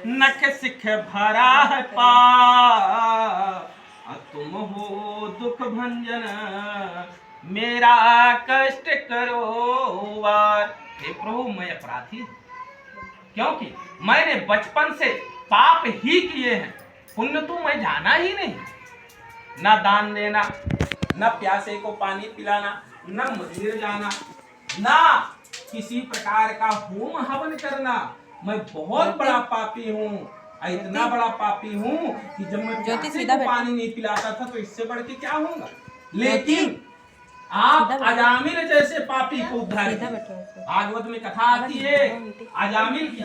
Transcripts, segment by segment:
नख सिख भरा है पा, तुम हो दुख भंजन मेरा कष्ट करो वार। हे प्रभु मैं अपराधी, क्योंकि मैंने बचपन से पाप ही किए हैं, पुण्य तो मैं जाना ही नहीं। न दान देना, न प्यासे को पानी पिलाना, न मंदिर जाना, न किसी प्रकार का होम हवन करना। मैं बहुत बड़ा पापी हूँ, इतना बड़ा पापी हूँ कि जब मैं प्यासे को पानी नहीं पिलाता था तो इससे बढ़ के क्या होगा। लेकिन आप अजामिल जैसे पापी को उद्धार किए। भागवत में कथा आती है अजामिल की,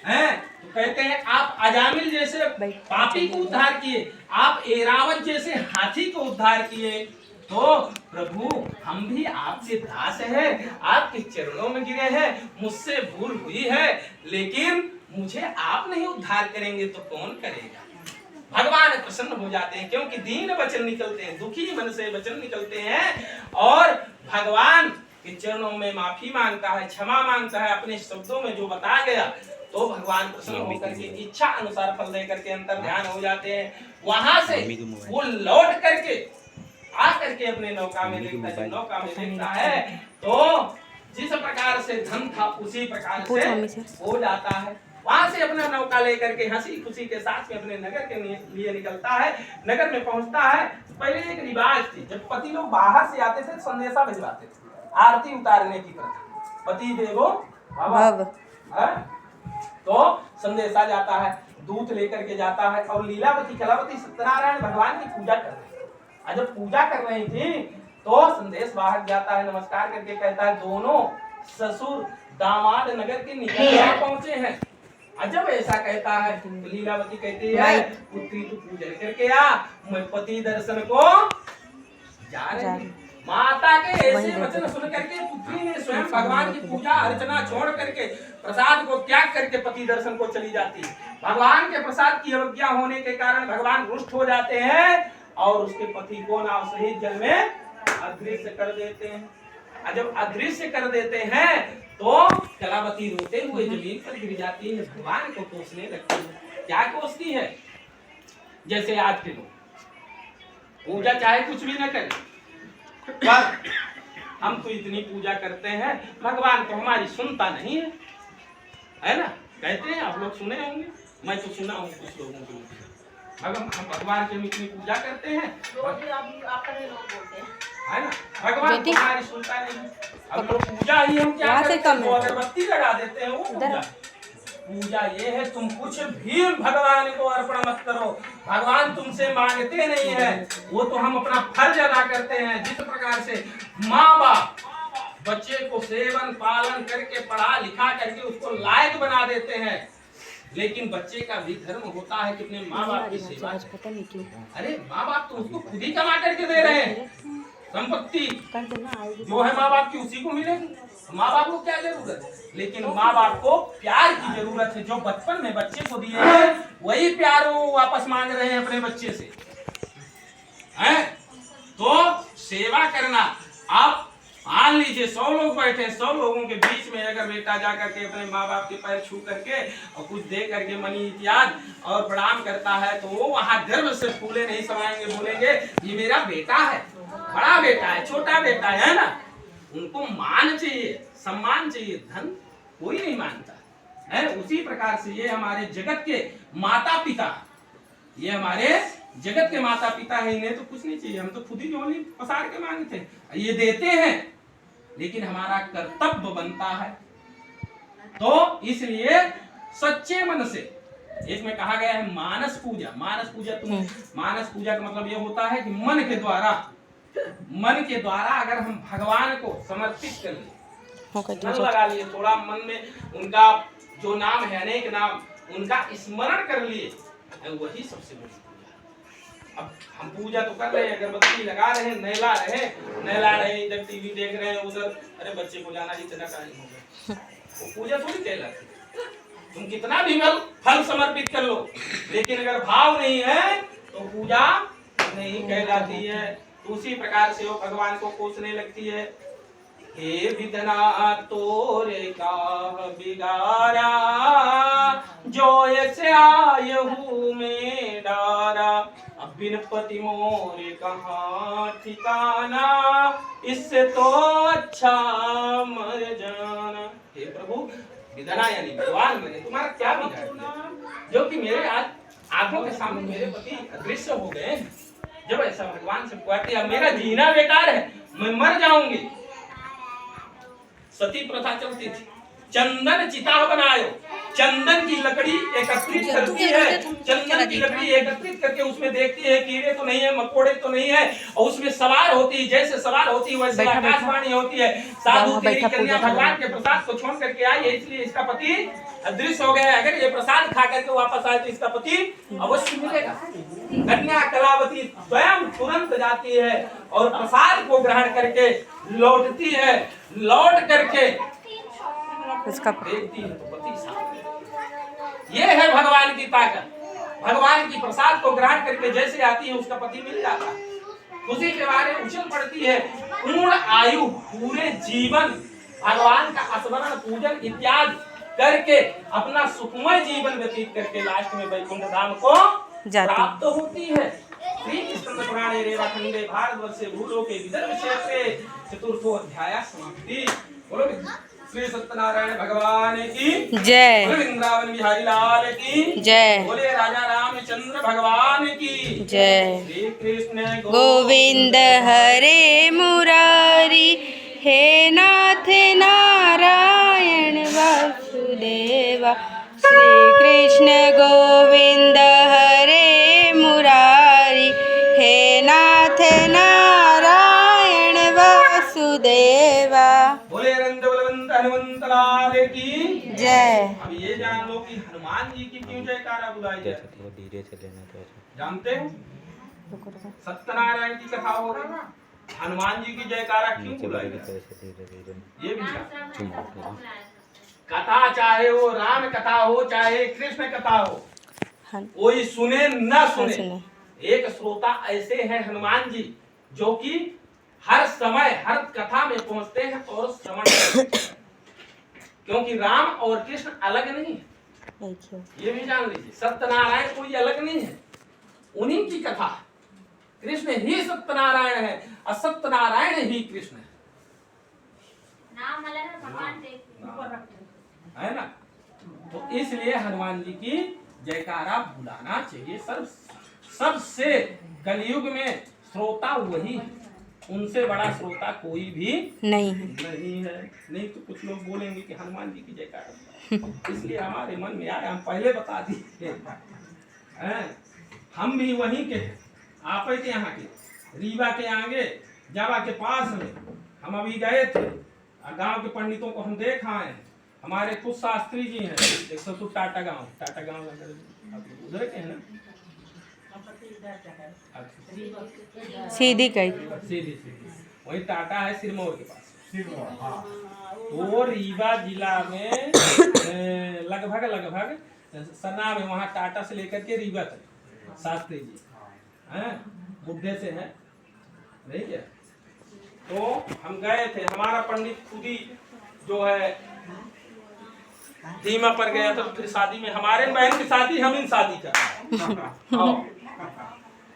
हैं तो कहते हैं आप अजामिल जैसे पापी को उद्धार किए, आप एरावत जैसे हाथी को उद्धार किए। तो प्रभु हम भी आपके दास हैं, आपके चरणों में गिरे हैं, मुझसे भूल हुई है, लेकिन मुझे आप नहीं उद्धार करेंगे तो कौन करेगा। भगवान प्रसन्न हो जाते हैं, क्योंकि दीन वचन निकलते हैं, दुखी मन से वचन निकलते हैं और भगवान के चरणों में माफी मांगता है, क्षमा मांगता है अपने शब्दों में जो बता गया, तो भगवान प्रसन्न होकर के इच्छा अनुसार फल दे करके अंतर ध्यान हो जाते हैं। वहां से वो लौट करके आकर के अपने नौका में देखता है, नौका में देखता है तो जिस प्रकार से धन था उसी प्रकार से हो जाता है। वहां से अपना नौका लेकर के हंसी खुशी के साथ में अपने नगर के लिए निकलता है। नगर में पहुंचता है। पहले एक रिवाज थी, जब पति लोग बाहर से आते थे संदेशा भिजवाते थे आरती उतारने की प्रथा, पति देवो भव, तो संदेशा जाता है, दूत लेकर के जाता है और लीलावती कलावती सत्यनारायण भगवान की पूजा कर रहे हैं। जब पूजा कर रही थी तो संदेश बाहर जाता है, नमस्कार करके कहता है दोनों ससुर दामाद नगर के निकट पहुंचे हैं। जब ऐसा कहता है तो लीलावती कहती है पुत्री तू पूजन करके आ, मैं पति दर्शन को जा रही। माता के ऐसे वचन सुन करके पुत्री ने स्वयं भगवान की पूजा अर्चना छोड़ करके प्रसाद को त्याग करके पति दर्शन को चली जाती है। भगवान के प्रसाद की अवज्ञा होने के कारण भगवान रुष्ट हो जाते हैं और उसके पति को नाव सहित जल में अदृश्य कर देते हैं। जब अदृश्य कर देते हैं तो कलावती रोते हुए जमीन पर गिर जाती है, भगवान को कोसने लगती है। क्या कोसती है? जैसे आज के लोग पूजा चाहे कुछ भी न करें, पर हम तो इतनी पूजा करते हैं, भगवान तो हमारी सुनता नहीं है ना? कहते हैं, आप लोग सुने होंगे, मैं तो सुना हूँ कुछ लोगों को। हम भगवान की इतनी पूजा करते हैं, है ना? भगवान तुम्हारी सुनता नहीं। अब लोग पूजा ही हम क्या करते हैं, अगरबत्ती लगा देते हैं, वो पूजा। पूजा ये है तुम कुछ भी भगवान को अर्पण मत करो, भगवान तुमसे मांगते नहीं है, वो तो हम अपना फर्ज अदा करते हैं। जिस प्रकार से माँ बाप बच्चे को सेवन पालन करके पढ़ा लिखा करके उसको लायक बना देते हैं, लेकिन बच्चे का भी धर्म होता है कि अपने माँ बाप की सेवा। अरे माँ बाप तो उसको खुद ही कमा करके दे रहे हैं, संपत्ति जो है माँ बाप की उसी को मिलेगी, माँ बाप को क्या जरूरत है। लेकिन माँ बाप को प्यार की जरूरत है, जो बचपन में बच्चे को दिए हैं वही प्यार वो वापस मांग रहे हैं अपने बच्चे से, हैं? तो सेवा करना। आप मान लीजिए 100 लोग बैठे, 100 लोगों के बीच में अगर बेटा जा करके अपने माँ बाप के पैर छू करके और कुछ दे करके मनी इत्यादि और प्रणाम करता है, तो वो वहां गर्व से फूले नहीं समाएंगे, बोलेंगे ये मेरा बेटा है, बड़ा बेटा है, छोटा बेटा है ना। उनको मान चाहिए, सम्मान चाहिए, धन कोई नहीं मानता है। उसी प्रकार से ये हमारे जगत के माता पिता, ये हमारे जगत के माता पिता है, इन्हें तो कुछ नहीं चाहिए, हम तो खुद ही झोली पसार के मांगते हैं, ये देते हैं, लेकिन हमारा कर्तव्य बनता है। तो इसलिए सच्चे मन से, इसमें कहा गया है मानस पूजा। मानस पूजा मानस पूजा का मतलब ये होता है कि मन के द्वारा अगर हम भगवान को समर्पित कर लिए, मन लगा लिए, थोड़ा मन में उनका जो नाम है, अनेक नाम, उनका स्मरण कर लिए, वही सबसे बड़ी पूजा। अब हम पूजा तो कर रहे हैं, अगरबत्ती लगा रहे हैं, नहला रहे, इधर टीवी देख रहे हैं, उधर अरे बच्चे को जाना ही इतना टाइम हो गया, वो पूजा थोड़ी कहलाती। तुम कितना भी फल समर्पित कर लो, लेकिन अगर भाव नहीं है तो पूजा नहीं कहलाती है। तो उसी प्रकार से वो भगवान को कोसने लगती है। हे विधना तोरे का बिगारा, जो ऐसे आयहू में डारा। अब बिन पति मोरे कहाँ ठिकाना, इससे तो अच्छा मर जाना। हे प्रभु, विधना यानी भगवान, मैंने तुम्हारा क्या बिगाड़ दिया जो कि मेरे आज आंखों के सामने मेरे पति अदृश्य हो गए। जब ऐसा भगवान से कहते अब मेरा जीना बेकार है, मैं मर जाऊंगी। सती प्रथा चलती थी, चंदन चिता बनायो, चंदन की लकड़ी एकत्रित करती है, चंदन की लकड़ी एकत्रित करके उसमें देखती है कीड़े तो नहीं है, मकोड़े तो नहीं है, और उसमें सवार होती है, जैसे सवार होती है वैसे आकाशवाणी होती है, साधु तेरी कन्या भगवान के प्रसाद को छोड़ करके आई है, इसलिए इसका पति अदृश्य हो गया है। अगर ये प्रसाद खा करके वापस आए तो इसका पति अवश्य मिलेगा। कन्या कलावती स्वयं तुरंत जाती है और प्रसाद को ग्रहण करके लौटती है, लौट करके उसका देखती है तो पति सामने। ये है भगवान की ताकत। भगवान की प्रसाद को ग्रहण करके जैसे आती है उसका पति मिल जाता है, खुशी के बारे उछल पड़ती है। पूर्ण आयु, पूरे जीवन भगवान का स्मरण पूजन इत्यादि करके अपना सुखमय जीवन व्यतीत करके लास्ट में वैकुंठ धाम को प्राप्त होती है। श्री कृष्ण पुराणे रेवाखंडे भारतवर्षे भूलोके विदर्भ क्षेत्रे चतुर्थो अध्याय समाप्ति। बोलो श्री सत्यनारायण भगवान की जय, बोले वृंदावन बिहारी लाल की जय, बोले राजा रामचंद्र भगवान की जय। श्री कृष्ण गोविंद हरे मुरारी, हे नाथ नारायण वासुदेवा। श्री कृष्ण गोविंद हरे मुरारी, हे नाथ नारायण वासुदेवा। बोले रंग बलवंत हनुमंत लाल की जय। अब ये जान लो कि हनुमान जी की क्यों जयकारा बुलाई जाती है। धीरे से लेना तो जानते हो? सत्यनारायण की कथा हो रही, हनुमान जी की जयकारा क्यों बुलाई जाती है? धीरे धीरे ये भी जान। कथा चाहे वो राम कथा हो चाहे कृष्ण कथा हो, कोई सुने न सुने, एक श्रोता ऐसे हैं हनुमान जी जो कि हर समय हर कथा में पहुंचते हैं और श्रवण करते हैं। क्योंकि राम और कृष्ण अलग नहीं है, ये भी जान लीजिए। सत्यनारायण कोई अलग नहीं है, उन्हीं की कथा। कृष्ण ही सत्यनारायण है और सत्यनारायण ही कृष्ण है, है ना। तो इसलिए हनुमान जी की जयकारा बुलाना चाहिए। सबसे कलयुग में श्रोता वही है, उनसे बड़ा श्रोता कोई भी नहीं है। नहीं है। नहीं तो कुछ लोग बोलेंगे कि हनुमान जी की जयकारा, इसलिए हमारे मन में आया, हम पहले बता दिए। हम भी वहीं के, आप के यहाँ के रीवा के आगे जावा के पास में हम अभी गए थे। गांव के पंडितों को हम देख आए हैं। हमारे कुछ शास्त्री जी हैं, एक ससुर टाटा गांव उधर के हैं ना, सीधी कही सीधी वही टाटा है सिरमौर के पास। तो रीवा जिला में लगभग सन्ना में, वहाँ टाटा से लेकर के रीवा तक शास्त्री जी हैं, बुढ़े से हैं, नहीं क्या। तो हम गए थे, हमारा पंडित खुद ही जो है धीमा पर गया था। फिर शादी में हमारे बहन की शादी, हम इन शादी का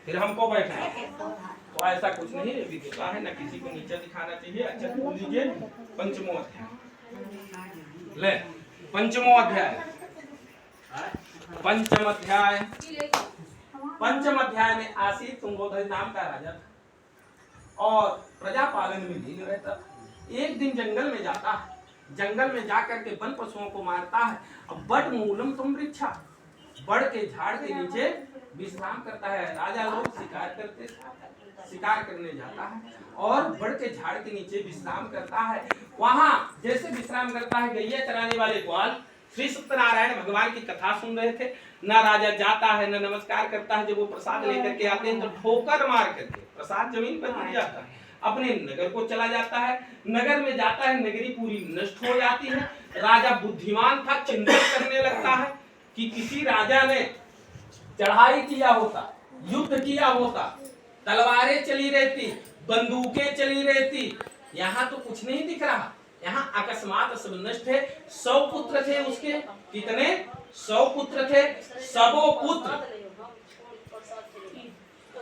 फिर हमको बैठा। तो ऐसा कुछ नहीं है, विद्वता है ना, किसी को नीचे दिखाना चाहिए। अच्छा बोल लीजिए पंचमो अध्याय, ले पंचमो अध्याय, पंचम अध्याय में आसीत तुंगोधर नाम का राजा था और प्रजा पालन में लीन रहता था। एक दिन जंगल में जाता है, जंगल में जाकर के वन पशुओं को मारता है। अब बड़ मूलम तुम वृक्षा, बड़ के झाड़ के नीचे विश्राम करता है। राजा लोग शिकार करने जाता है और बड़ के झाड़ के नीचे विश्राम करता है। वहां जैसे विश्राम करता है, गैया चराने वाले ग्वाल श्री सत्यनारायण भगवान की कथा सुन रहे थे। ना राजा जाता है न नमस्कार करता है। जब वो प्रसाद लेकर के आते हैं तो ठोकर मार करके प्रसाद जमीन पर गिर जाता है। अपने नगर को चला जाता है, नगर में जाता है, नगरी पूरी नष्ट हो जाती है। राजा बुद्धिमान था, चिंतन करने लगता है कि किसी राजा ने चढ़ाई किया होता, युद्ध किया होता, तलवारें चली रहती, बंदूकें चली रहती, यहाँ तो कुछ नहीं दिख रहा, यहाँ अकस्मात सब नष्ट है। 100 पुत्र थे उसके, कितने? 100 पुत्र थे, सबो पुत्र,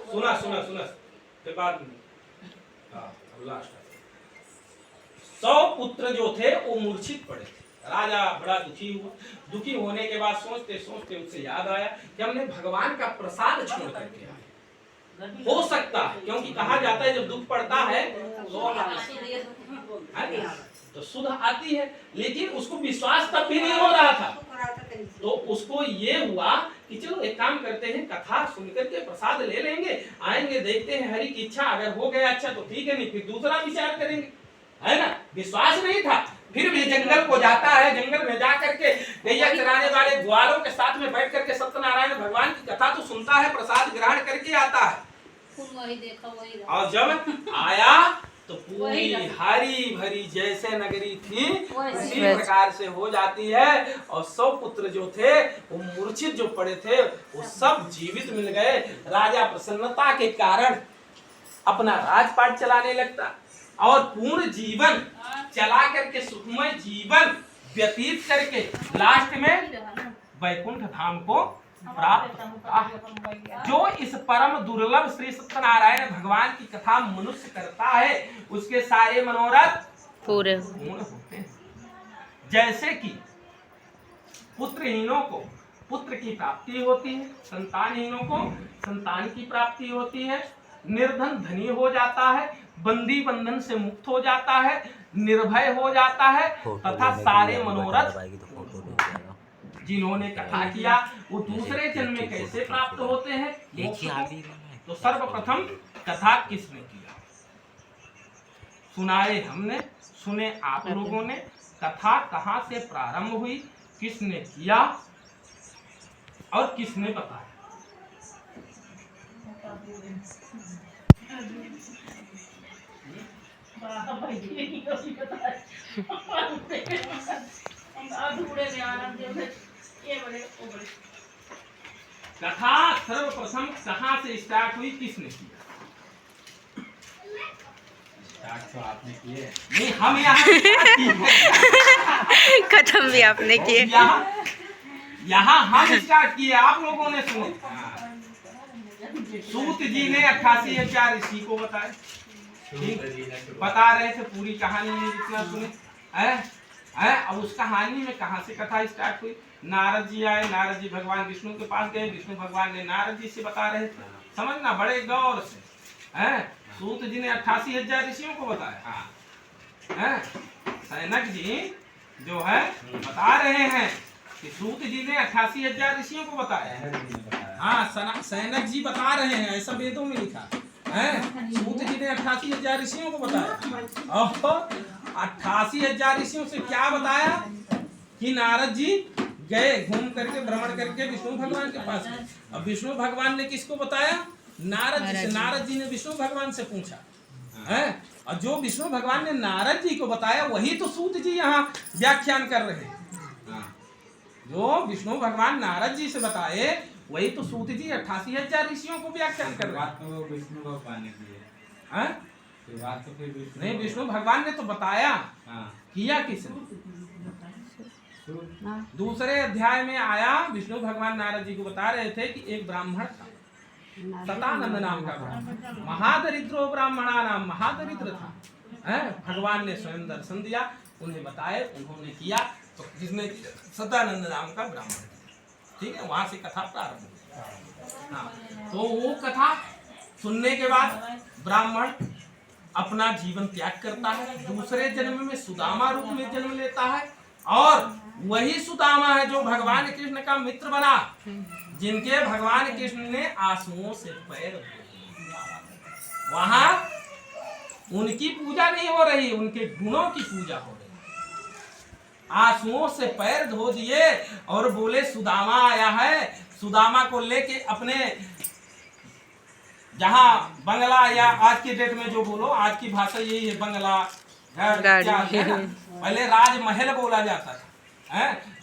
सुना के बाद में 100 पुत्र जो थे वो मूर्छित पड़े थे। राजा बड़ा दुखी हुआ। दुखी होने के बाद सोचते सोचते उससे याद आया कि हमने भगवान का प्रसाद छोड़ करके आए। हो सकता है, क्योंकि कहा जाता है जब दुख पड़ता है तो सुध आती है, लेकिन उसको विश्वास तब भी नहीं हो रहा था। तो उसको ये हुआ कि चलो एक काम करते हैं, कथा सुनकर के प्रसाद ले लेंगे, आएंगे देखते हैं हरि की इच्छा, अगर हो गया अच्छा तो ठीक है, नहीं फिर दूसरा विचार करेंगे, है ना। विश्वास नहीं था, फिर भी जंगल को जाता है। जंगल में जा करके गैया चराने वाले ग्वालों के साथ में बैठ करके सत्यनारायण भगवान की कथा तो सुनता है, प्रसाद ग्रहण करके आता है। और जब आया तो पूरी हरी भरी जैसे नगरी थी उसी प्रकार से हो जाती है। और 100 पुत्र जो थे वो मूर्छित जो पड़े थे वो सब जीवित मिल गए। राजा प्रसन्नता के कारण अपना राजपाट चलाने लगता और पूर्ण जीवन चला करके सुखमय जीवन व्यतीत करके लास्ट में वैकुंठ धाम को प्राप्त होता। जो इस परम दुर्लभ श्री सत्यनारायण भगवान की कथा मनुष्य करता है उसके सारे मनोरथ पूरे होते हैं। जैसे कि पुत्रहीनों को पुत्र की प्राप्ति होती है, संतानहीनों को संतान की प्राप्ति होती है, निर्धन धनी हो जाता है, बंदी बंधन से मुक्त हो जाता है, निर्भय हो जाता है, तथा सारे मनोरथ जिन्होंने कथा किया वो दूसरे जन्म में कैसे प्राप्त होते हैं। तो सर्वप्रथम कथा किसने किया? सुनाए हमने, सुने आप लोगों ने। कथा कहाँ से प्रारंभ हुई, किसने किया और किसने बताया? कथा सर्वप्रथम कहाँ से स्टार्ट हुई, किसने किया? स्टार्ट तो आपने किए, नहीं हम यहाँ खत्म भी आपने किए। यहाँ हम स्टार्ट किए, आप लोगों ने सुने। सूत जी ने 88,000 ऋषि को बताया, बता रहे थे पूरी कहानी में जितना सुने है। अब उस कहानी में कहाँ से कथा स्टार्ट हुई? नारद जी आए, नारद जी भगवान विष्णु के पास गए, विष्णु भगवान ने नारद जी से बता रहे थे। समझना बड़े गौर से है। सूत जी ने 88,000 ऋषियों को बताया। है सैनक जी जो है बता रहे हैं कि सूत जी ने 88,000 ऋषियों को बताया। हाँ सैनक जी बता रहे हैं, ऐसा वेदों में लिखा है। सूत जी ने 88,000 ऋषियों को बताया। और 88,000 ऋषियों से क्या बताया कि नारद जी गए घूम करके भ्रमण करके विष्णु भगवान के पास गए। अब विष्णु भगवान ने किसको बताया? नारद जी से। नारद जी ने विष्णु भगवान से पूछा है। और जो विष्णु भगवान ने नारद जी को बताया वही तो सूत जी यहाँ व्याख्यान कर रहे हैं। जो विष्णु भगवान नारद जी से बताए वही तो सूत जी 88,000 ऋषियों को व्याख्यान कर रहे हैं। विष्णु भगवान ने नहीं, विष्णु भगवान ने तो बताया। किया किसने? दूसरे अध्याय में आया, विष्णु भगवान नारद जी को बता रहे थे कि एक ब्राह्मण था, सतानंद नाम का ब्राह्मण, महादरिद्रो ब्राह्मणा नाम, महादरिद्र था। भगवान ने स्वयं दर्शन दिया, उन्हें बताए, उन्होंने किया। तो जिसने सतानंद नाम का ब्राह्मण, ठीक है, वहां से कथा प्रारंभ हुई। हाँ, तो वो कथा सुनने के बाद ब्राह्मण अपना जीवन त्याग करता है, दूसरे जन्म में सुदामा रूप में जन्म लेता है। और वही सुदामा है जो भगवान कृष्ण का मित्र बना, जिनके भगवान कृष्ण ने आंसुओं से पैर धोए। वहां उनकी पूजा नहीं हो रही, उनके गुणों की पूजा हो रही। आंसुओं से पैर धो दिए और बोले सुदामा आया है। सुदामा को लेके अपने जहाँ बंगला, या आज की डेट में जो बोलो, आज की भाषा यही है, बंगला पहले राजमहल बोला जाता था।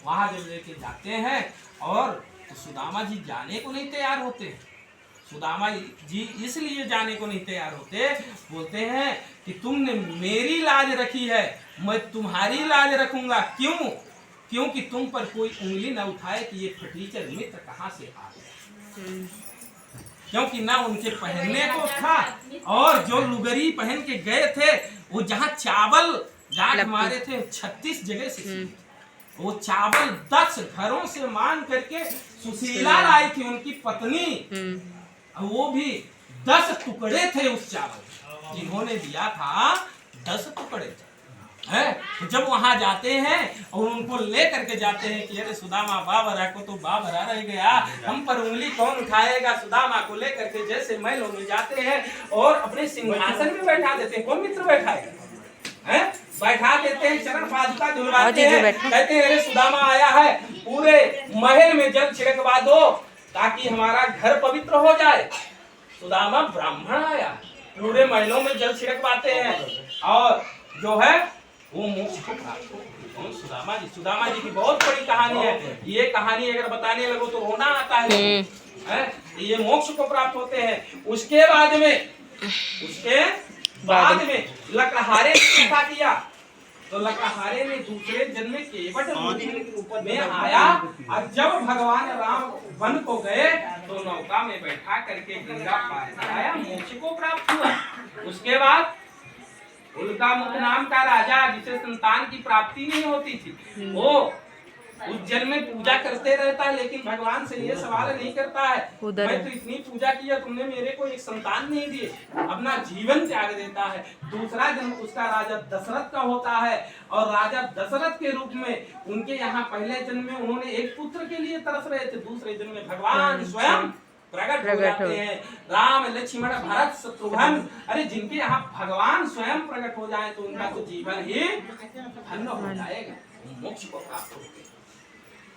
वहां जब लेके जाते हैं और तो सुदामा जी जाने को नहीं तैयार होते हैं। सुदामा जी इसलिए जाने को नहीं तैयार होते, बोलते हैं कि तुमने मेरी लाज रखी है, मैं तुम्हारी लाज रखूंगा। क्यों? क्योंकि तुम पर कोई उंगली न उठाए कि ये फटीचर मित्र कहाँ से आ गए। क्योंकि ना उनके पहनने को था, और जो लुगरी पहन के गए थे वो जहाँ चावल गांठ मारे थे 36 जगह से, वो चावल 10 घरों से मांग करके सुशीला लाई थी उनकी पत्नी, वो भी 10 टुकड़े थे उस चावल जिन्होंने दिया था, 10 टुकड़े थे। तो जब वहां जाते हैं और उनको ले करके जाते हैं कि अरे सुदामा बाबरा को तो बाबरा रह गया, हम पर उंगली कौन उठाएगा। सुदामा को ले करके जैसे महलों में जाते हैं और अपने सिंहासन में बैठा देते हैं। कौन मित्र बैठाएगा? बैठा देते हैं, चरण पादुका झुलवाते हैं, कहते हैं अरे सुदामा आया है, पूरे महल में जल छिड़कवा दो ताकि हमारा घर पवित्र हो जाए। सुदामा ब्राह्मण आया, पूरे महलों में जल छिड़कवाते हैं और जो है वो मोक्ष को प्राप्त हो। सुदामा जी की बहुत बड़ी कहानी है। ये कहानी अगर बताने लगो तो रोना आता है। ये मोक्ष को प्राप्त होते हैं। उसके बाद में लकड़हारे ने क्या किया, तो लकड़हारे ने दूसरे जन्म में केवट में आया, और जब भगवान राम वन को गए तो नौका में बैठा करके गंगा पार कराया, मोक्ष को प्राप्त हुआ। उसके बाद उनका मुख नाम का राजा, जिसे संतान की प्राप्ति नहीं होती थी, वो उस जन्म में पूजा करते रहता है, लेकिन भगवान से ये सवाल नहीं करता है मैं तो इतनी पूजा किया, तुमने मेरे को एक संतान नहीं दिए, अपना जीवन त्याग देता है। दूसरा जन्म उसका राजा दशरथ का होता है, और राजा दशरथ के रूप में उनके यहाँ पहले जन्म में उन्होंने एक पुत्र के लिए तरस रहे थे, दूसरे जन्म में भगवान स्वयं प्रकट हो जाते हैं। राम लक्ष्मण भरत शत्रुघ्न, अरे जिनके यहाँ भगवान स्वयं प्रकट हो जाए तो उनका तो जीवन ही धन्य हो जाएगा, मोक्ष को प्राप्त होते।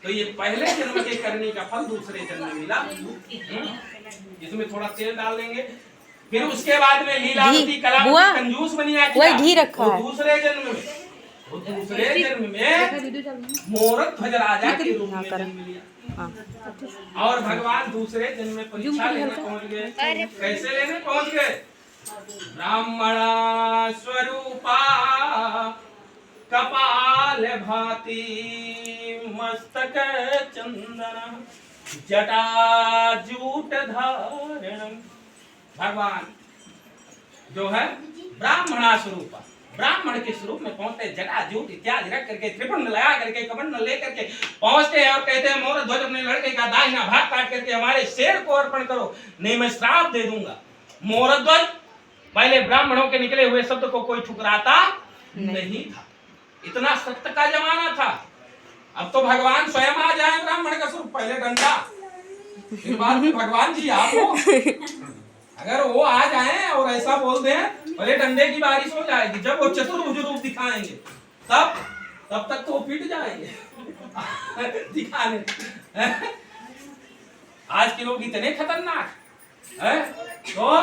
तो ये पहले जन्म के करने का फल दूसरे जन्म में मिला। इसमें थोड़ा तेल डाल देंगे, फिर उसके बाद में लीलावती कलावती कंजूस बनिया किया। दूसरे जन्म में मोरक ध्वज राजा के रूप में जन्म लिया, और भगवान दूसरे जन्म में परीक्षा लेने पहुंच गए। कैसे लेने पहुंच गए? ब्राह्मण स्वरूपा कपाल भाती मस्तक चंदन जटा जूट धारण। भगवान जो है ब्राह्मणा स्वरूपा, ब्राह्मण के स्वरूप में पहुंचते, जटा जूट इत्यादि रख करके, त्रिपुंड लगा करके, कमंडल लेकर के पहुंचते हैं और कहते हैं मोर ध्वज अपने लड़के का दाहिना भाग काट करके हमारे शेर को अर्पण करो, नहीं मैं श्राप दे दूंगा। मोर ध्वज पहले ब्राह्मणों के निकले हुए शब्द को कोई ठुकराता नहीं था, इतना सत्य का जमाना था। अब तो भगवान स्वयं आ जाए ब्राह्मण का स्वरूप, पहले डंडा, फिर बाद में भगवान जी आप हो। अगर वो आ जाए और ऐसा बोल दें, पहले डंडे की बारिश हो जाएगी, जब वो चतुर्भुज रूप दिखाएंगे तब तक तो वो पीट जाएंगे दिखाने। आज के लोग इतने खतरनाक है, तो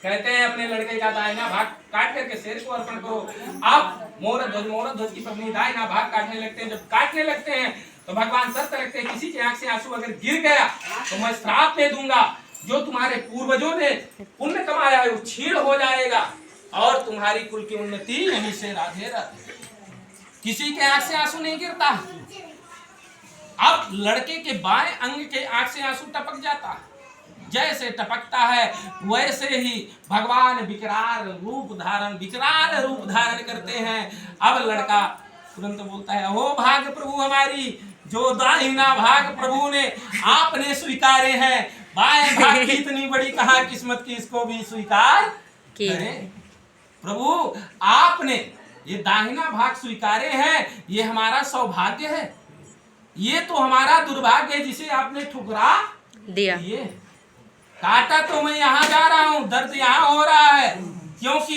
कहते हैं अपने लड़के का दाहिना भाग काट करके शेर को अर्पण करो। आप मोर ध्वज की पत्नी दाहिना भाग काटने लगते हैं। जब काटने लगते हैं तो भगवान शर्त रखते हैं, किसी के आंख से आंसू अगर गिर गया तो मैं श्राप दे दूंगा, जो तुम्हारे पूर्वजों ने पुण्य कमाया है वो छीड़ हो जाएगा, और तुम्हारी कुल की उन्नति यहीं से राधे राधे। किसी के आंख से आंसू नहीं गिरता। अब लड़के के बाएं अंग के आंख से आंसू टपक जाता, जैसे टपकता है वैसे ही भगवान विकराल रूप धारण करते हैं। अब लड़का तुरंत बोलता है, हो भाग प्रभु हमारी, जो दाहिना भाग प्रभु ने आपने स्वीकारे हैं, बाएं भाग की इतनी बड़ी कहा किस्मत की, इसको भी स्वीकार करें। प्रभु आपने ये दाहिना भाग स्वीकारे हैं, ये हमारा सौभाग्य है, ये तो हमारा दुर्भाग्य है जिसे आपने ठुकरा दिया। काटा तो मैं यहाँ जा रहा हूँ, दर्द यहाँ हो रहा है, क्योंकि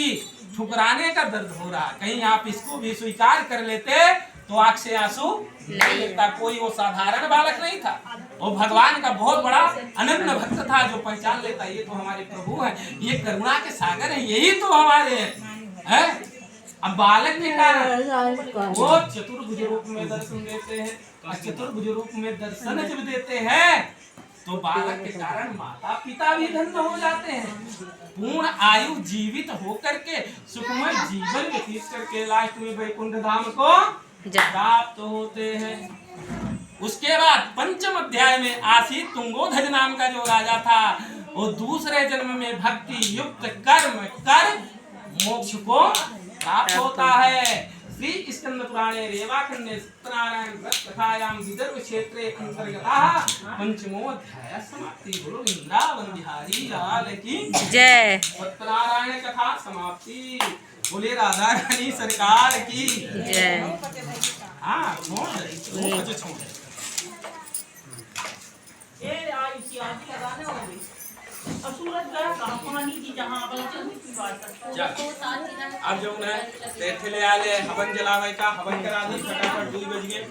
ठुकराने का दर्द हो रहा है। कहीं आप इसको भी स्वीकार कर लेते तो आंख से आंसू नहीं लगता। कोई वो साधारण बालक नहीं था, वो भगवान का बहुत बड़ा अनन्य भक्त था, जो पहचान लेता ये तो हमारे प्रभु हैं, ये करुणा के सागर हैं, यही तो हमारे हैं। अब बालक के कारण वो चतुर्भुज रूप में दर्शन देते हैं, और चतुर्भुज रूप में दर्शन जब देते हैं तो बालक के कारण माता पिता भी धन्य हो जाते हैं। पूर्ण आयु जीवित होकर के सुखमय जीवन व्यतीत करके लास्ट में वैकुंठ धाम को प्राप्त होते हैं। उसके बाद पंचम अध्याय में आसी तुंगोधज नाम का जो राजा था, वो दूसरे जन्म में भक्ति युक्त कर्म कर मोक्ष को प्राप्त होता है। श्री स्कंद पुराणे रेवाखंडे सत्यनारायण व्रत कथायां विदर्भ क्षेत्रे अंतर्गतः पंचमोऽध्याय समाप्ति। बोलो वृंदावन बिहारी लाल की जय। सत्यनारायण कथा समाप्ति। बोले राधा रानी सरकार की जय। हाँ छोड़ ये आई सी आदि लगाने होगी। अब सूरज गया कहाँ पानी की जहाँ अब जो है ले आले हवन जलावे का हवन करा दी, फटाफट 2 बज गए।